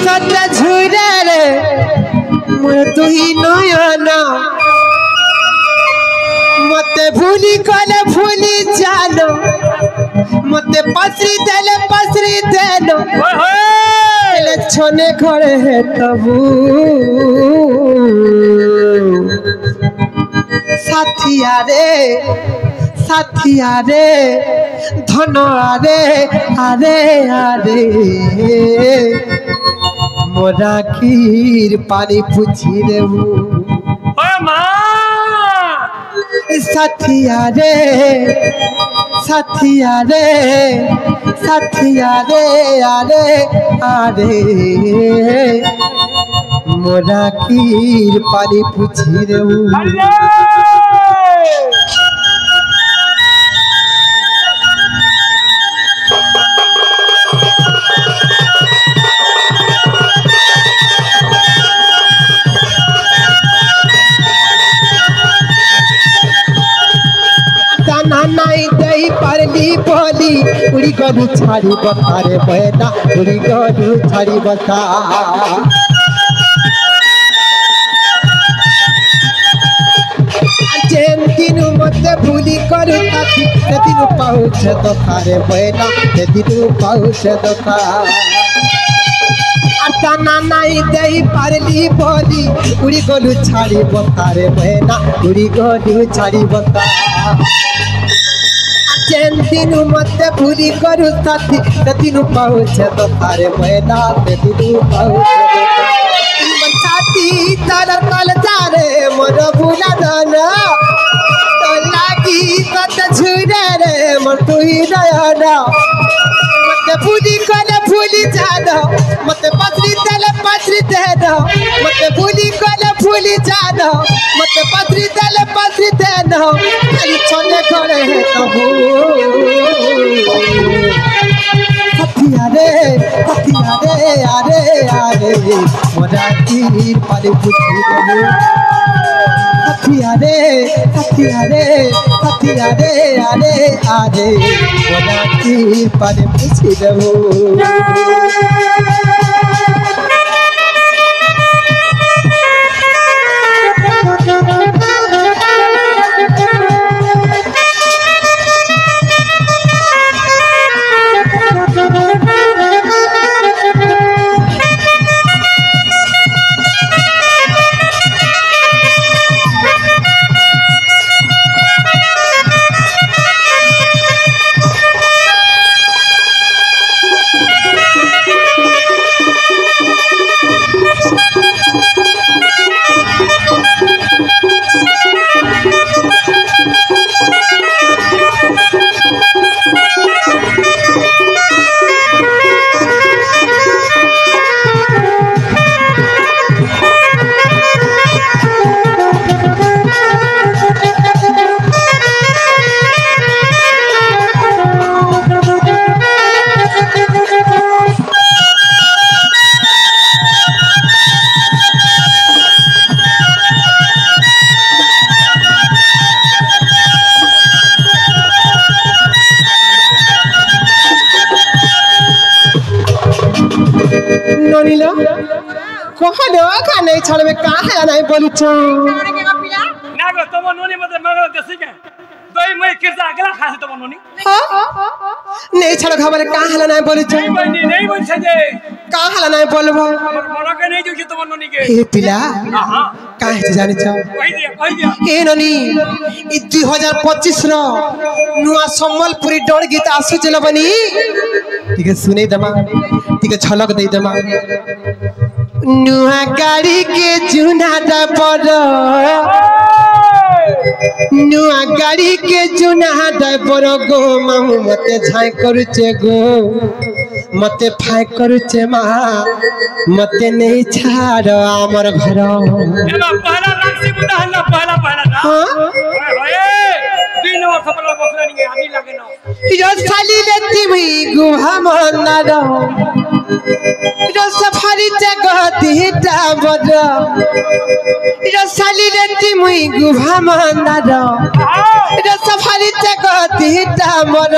सत्ता झुरे रे मोर तुही नयना मते भूली कले भूली जानो मते पसरी देनो ले छोने घरे है तबू साथिया रे धन आरे मोरा खीर पानी पूछी रे साथिया रे आरे मोरा खीर पानी पूछी रे नाई दही परली बोली उड़ी गरु छाड़ी बतारे बहना उड़ी गरु छाड़ी बता जेन दिनु मते भूली करू ताती ते दिनु पाउछ दोकारे बहना ते दिनु पाउछ दोका ताना नाई दही परली बोली उड़ी गरु छाड़ी बतारे बहना उड़ी गरु छाड़ी बता जेन दिनु मते भूली करू साथी ते दिनु पाउछे तो तारे मैना ते दिनु पाउछे मन साथी तार तल जारे मोर भूला दाना तो लागी सत झुरे रे मोर तुही नयना मते भूली कले भूली जानो मते पसरी देनो मते भूली कले भूली जानो मते पसरी देनो खाली छोने घरे है तबू साथिया रे आरे मोरा खीर पानी पूछी रे साथिया रे आरे मोरा खीर पानी पूछी रे कहलो का नहीं छड़बे काहे नहीं बोलू छ ना गो तब नोनी मते मगल देसी के दई मई किरजा अगला खासे तब नोनी नहीं छड़ खबर काहे नहीं बोलू छ नहीं बोल छ जे काहे नहीं बोलबो बड़ा के नहीं जो तब नोनी के ए पिला हां काहे जानि छ कहि दिया ए नोनी ई 2025 रो नुआ सम्बलपुरी डोर गीत आसु चल बनी ठीक है सुने दमा ठीक है झलक दे दमा नुआ गाड़ी के चुना पर नुआ गाड़ी के चुना पर गो मामू मते झाई करुचे गो मते फाय करुचे मा मते नहीं छाड़ आमर घर एला पहला राक्षी बुदा हल्ला पहला ना हां ओए दिन और सपना बसला नहीं आनी लागे ना यो साली लेती भई गुहा मन रो यो सफारी जगती टाबर यो साली लेती भई गुहा मन रो यो सफारी जगती टाबर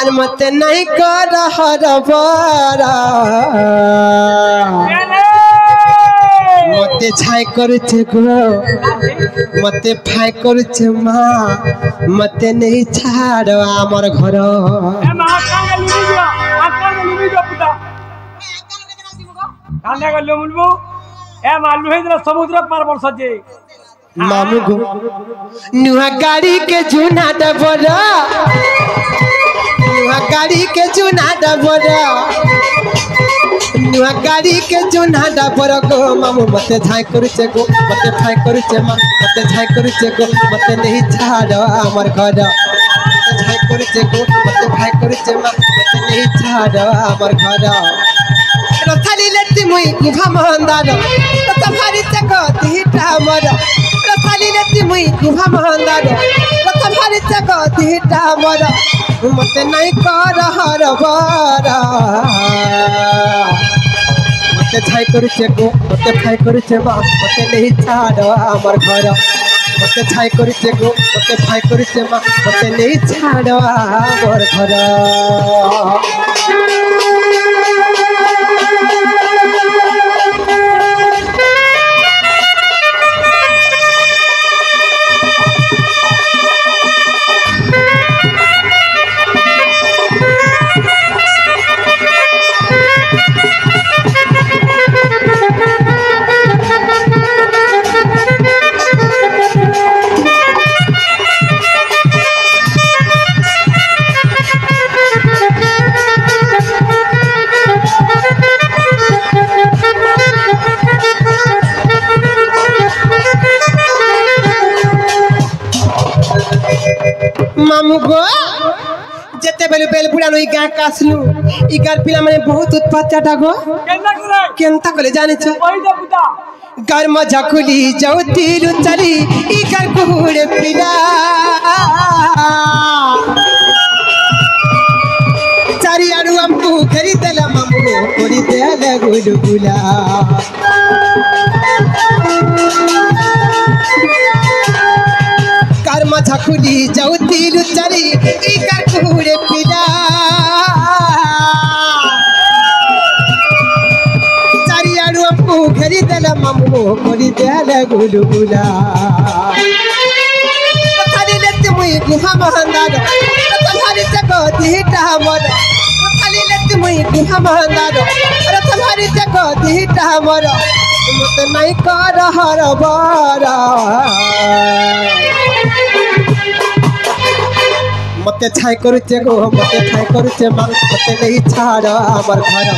अन मते नहीं कर हरबरा मते छाय करुचे गो मते फाय करुचे माँ मते नहीं छाड़ आमर घर ए मां कांगे लुबी गया कांगे लुबी गया पुता कांगे लुबी ए मां लुहे दिला समुद्र पार वर्ष जे मामू गो नुआ गाड़ी के जुना डबरा नुआ गाड़ी के जुना डबरा नुआ गाड़ी के जुना डबरा गो मामू मते झाय करुचे गो मते फाय करुचे माँ मते झाय करुचे गो मते नहीं छाड़ आमर घर मते झाय करुचे गो मते फाय करुचे माँ मते नहीं छाड़ आमर घर रथाली लेती मुई गुफा महंदार रथ भारी चकती टामर रथाली लेती मुई गुफा महंदार रथ भारी चकती टामर मते नहीं कर हर बारा मते छाय करुचे गो मते फाय करुचे माँ मते नहीं छाड़ आमर घर मते छाय करुचे गो मते फाय करुचे माँ मते नहीं छाड़ आमर घर मामू गो जेते बेलु बेल बुढ़ा नो गाँ कासलु ई गार पिला माने बहुत उत्पात चाटा गो केना करे केनता कले जाने छ ओई दे पुता गार मजा खुली जाऊ तीलु चली ई गार कुहुड़े पिला चारी आडू हमको खरी देला मामू कोरी देला गुलगुला मजा खुली जाऊ तीलु चली ई कर कुहुड़े पिला चारी आडू हमको घरी देला मामू कोरी देला गुलगुला खाली लेते मुई गुहा महंदार रथ भारी चकती टामर खाली लेते मुई गुहा महंदार रथ भारी चकती टामर मते नहीं कर हर बारा मते छाय करुचे गो मते फाय करुचे माँ मते नहीं छाड़ आमर घर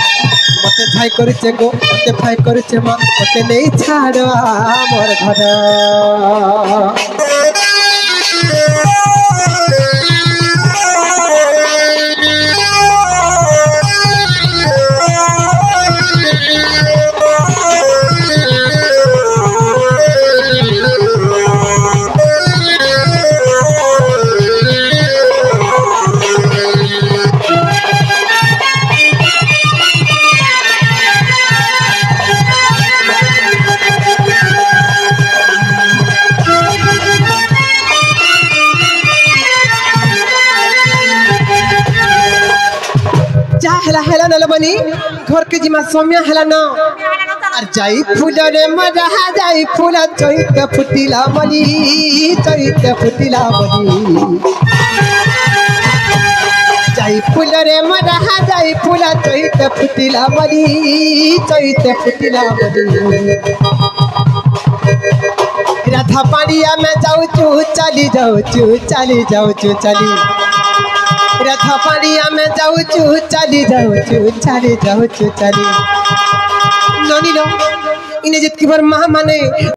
मते छाय करुचे गो मते फाय करुचे माँ मते नहीं छाड़ आमर घर हेला हेला नल बनी घर के जिमा सोम्या हेला न और जाई फूल रे मजा जाई फूल चैत फुटिला मली चैत फुटिला मली जाई फूल रे मजा जाई फूल चैत फुटिला मली चैत फुटिला मली राधा पानिया में जाऊ चू चली जाऊ चू चली जाऊ चू चली रथा पानिया में जाऊ चू चली जाऊ चू चली जाऊ चू चली ननी नो इन्हें जितकी बार माँ माने